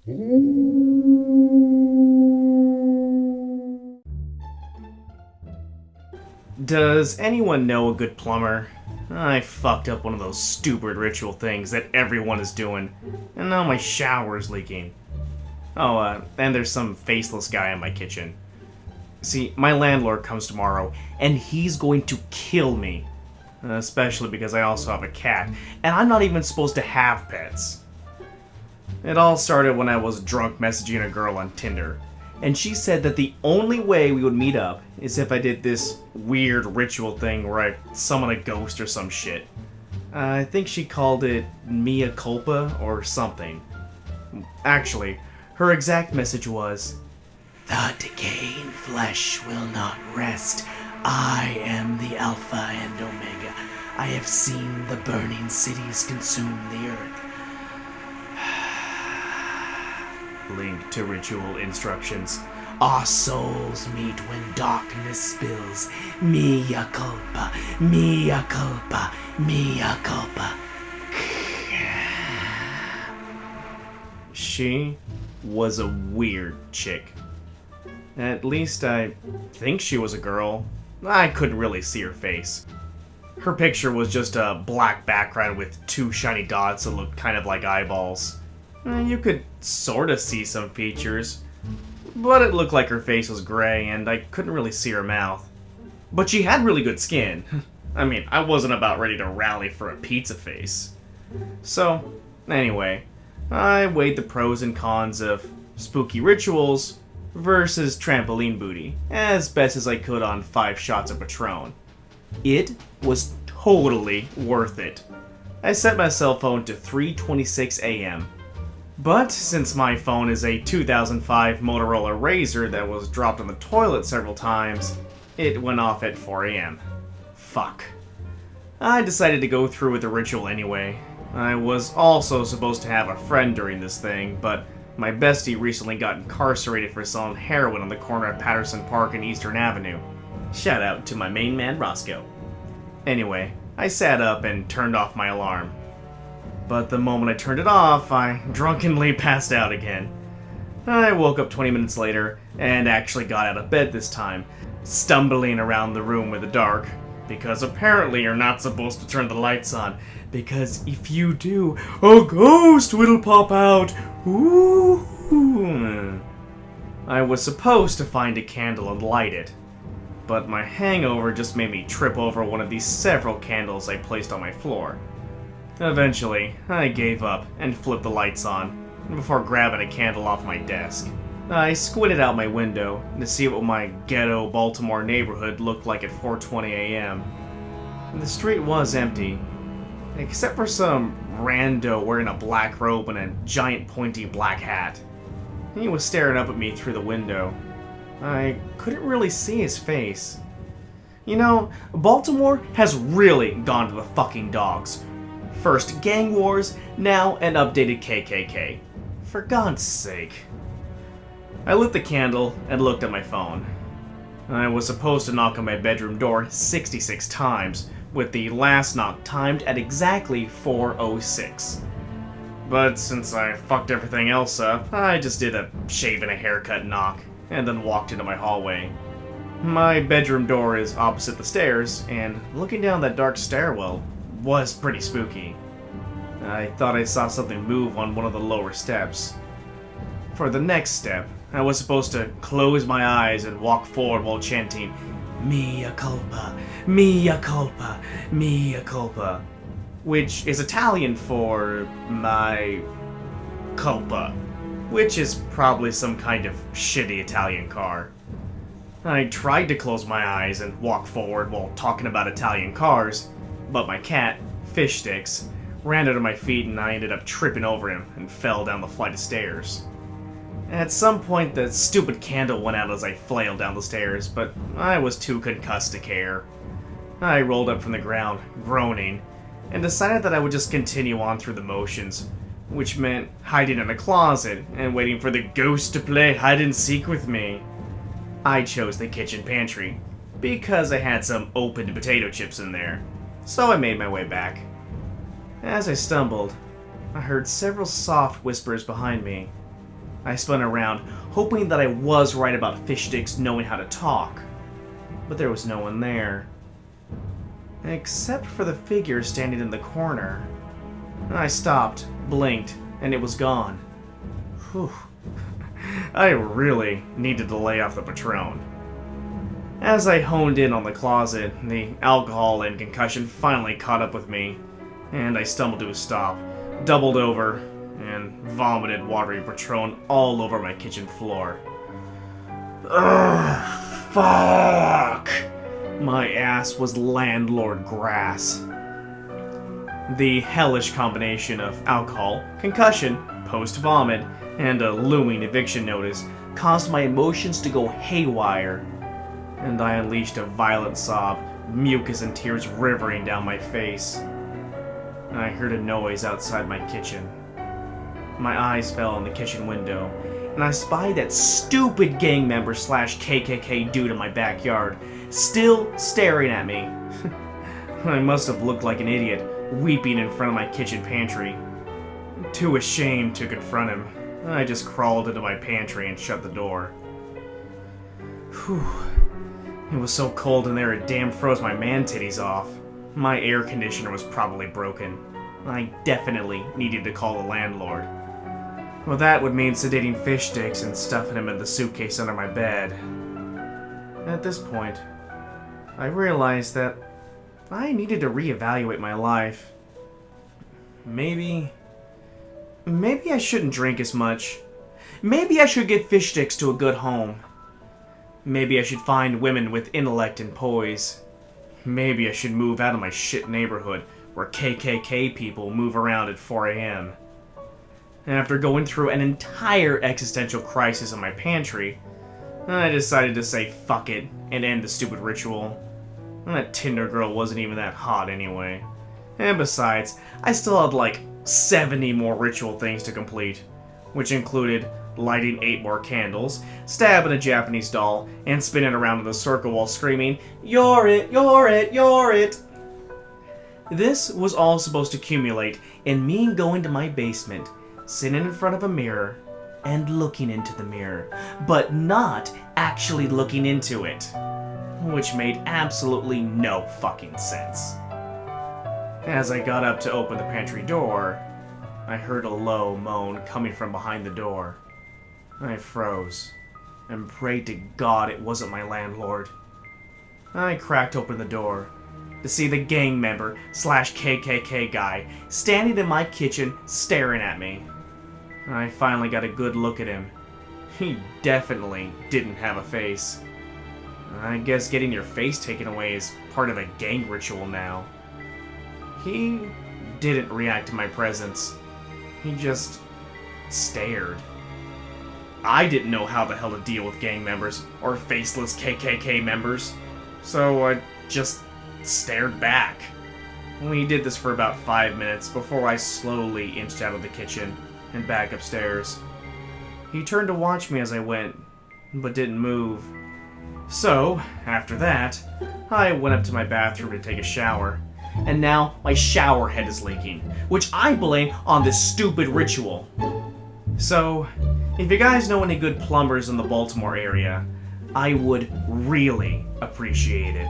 Does anyone know a good plumber? I fucked up one of those stupid ritual things that everyone is doing, and now my shower is leaking. Oh, and there's some faceless guy in my kitchen. See, my landlord comes tomorrow, and he's going to kill me. Especially because I also have a cat, and I'm not even supposed to have pets. It all started when I was drunk messaging a girl on Tinder, and she said that the only way we would meet up is if I did this weird ritual thing where I summon a ghost or some shit. I think she called it mea culpa or something. Actually, her exact message was, "The decaying flesh will not rest. I am the Alpha and Omega. I have seen the burning cities consume the earth." Link to ritual instructions. Our souls meet when darkness spills. Mea culpa, mea culpa, mea culpa. She was a weird chick. At least I think she was a girl. I couldn't really see her face. Her picture was just a black background with two shiny dots that looked kind of like eyeballs. You could sorta see some features, but it looked like her face was gray and I couldn't really see her mouth. But she had really good skin. I mean, I wasn't about ready to rally for a pizza face. So, anyway, I weighed the pros and cons of spooky rituals versus trampoline booty as best as I could on 5 shots of Patron. It was totally worth it. I set my cell phone to 3:26 a.m. But since my phone is a 2005 Motorola Razr that was dropped on the toilet several times, it went off at 4 a.m. Fuck. I decided to go through with the ritual anyway. I was also supposed to have a friend during this thing, but my bestie recently got incarcerated for selling heroin on the corner of Patterson Park and Eastern Avenue. Shout out to my main man, Roscoe. Anyway, I sat up and turned off my alarm. But the moment I turned it off, I drunkenly passed out again. I woke up 20 minutes later and actually got out of bed this time, stumbling around the room in the dark, because apparently you're not supposed to turn the lights on, because if you do, a ghost will pop out. Ooh. I was supposed to find a candle and light it, but my hangover just made me trip over one of these several candles I placed on my floor. Eventually, I gave up and flipped the lights on, before grabbing a candle off my desk. I squinted out my window to see what my ghetto Baltimore neighborhood looked like at 4:20 a.m. The street was empty, except for some rando wearing a black robe and a giant pointy black hat. He was staring up at me through the window. I couldn't really see his face. You know, Baltimore has really gone to the fucking dogs. First gang wars, now an updated KKK. For God's sake. I lit the candle and looked at my phone. I was supposed to knock on my bedroom door 66 times, with the last knock timed at exactly 4:06. But since I fucked everything else up, I just did a shave and a haircut knock, and then walked into my hallway. My bedroom door is opposite the stairs, and looking down that dark stairwell was pretty spooky. I thought I saw something move on one of the lower steps. For the next step, I was supposed to close my eyes and walk forward while chanting, "Mea culpa, mea culpa, mea culpa," which is Italian for my culpa, which is probably some kind of shitty Italian car. I tried to close my eyes and walk forward while talking about Italian cars, but my cat, Fish Sticks, ran under my feet and I ended up tripping over him and fell down the flight of stairs. At some point, the stupid candle went out as I flailed down the stairs, but I was too concussed to care. I rolled up from the ground, groaning, and decided that I would just continue on through the motions, which meant hiding in a closet and waiting for the ghost to play hide-and-seek with me. I chose the kitchen pantry, because I had some opened potato chips in there, so I made my way back. As I stumbled, I heard several soft whispers behind me. I spun around, hoping that I was right about fish sticks knowing how to talk. But there was no one there. Except for the figure standing in the corner. I stopped, blinked, and it was gone. Whew. I really needed to lay off the Patron. As I honed in on the closet, the alcohol and concussion finally caught up with me, and I stumbled to a stop, doubled over, and vomited watery Patron all over my kitchen floor. Ugh, fuck! My ass was landlord grass. The hellish combination of alcohol, concussion, post-vomit, and a looming eviction notice caused my emotions to go haywire, and I unleashed a violent sob, mucus and tears rivering down my face. I heard a noise outside my kitchen. My eyes fell on the kitchen window, and I spied that stupid gang member / KKK dude in my backyard, still staring at me. I must have looked like an idiot, weeping in front of my kitchen pantry. Too ashamed to confront him, I just crawled into my pantry and shut the door. Whew. It was so cold in there it damn froze my man titties off. My air conditioner was probably broken. I definitely needed to call the landlord. Well, that would mean sedating fish sticks and stuffing him in the suitcase under my bed. At this point, I realized that I needed to reevaluate my life. Maybe I shouldn't drink as much. Maybe I should give fish sticks to a good home. Maybe I should find women with intellect and poise. Maybe I should move out of my shit neighborhood where KKK people move around at 4 a.m. After going through an entire existential crisis in my pantry, I decided to say fuck it and end the stupid ritual. That Tinder girl wasn't even that hot anyway. And besides, I still had like 70 more ritual things to complete, which included lighting 8 more candles, stabbing a Japanese doll, and spinning around in a circle while screaming, "You're it, you're it, you're it!" This was all supposed to accumulate in me going to my basement, sitting in front of a mirror, and looking into the mirror, but not actually looking into it, which made absolutely no fucking sense. As I got up to open the pantry door, I heard a low moan coming from behind the door. I froze and prayed to God it wasn't my landlord. I cracked open the door to see the gang member / KKK guy standing in my kitchen staring at me. I finally got a good look at him. He definitely didn't have a face. I guess getting your face taken away is part of a gang ritual now. He didn't react to my presence. He just stared. I didn't know how the hell to deal with gang members or faceless KKK members, so I just stared back. We did this for about 5 minutes before I slowly inched out of the kitchen and back upstairs. He turned to watch me as I went, but didn't move. So, after that, I went up to my bathroom to take a shower. And now my shower head is leaking, which I blame on this stupid ritual. So, if you guys know any good plumbers in the Baltimore area, I would really appreciate it.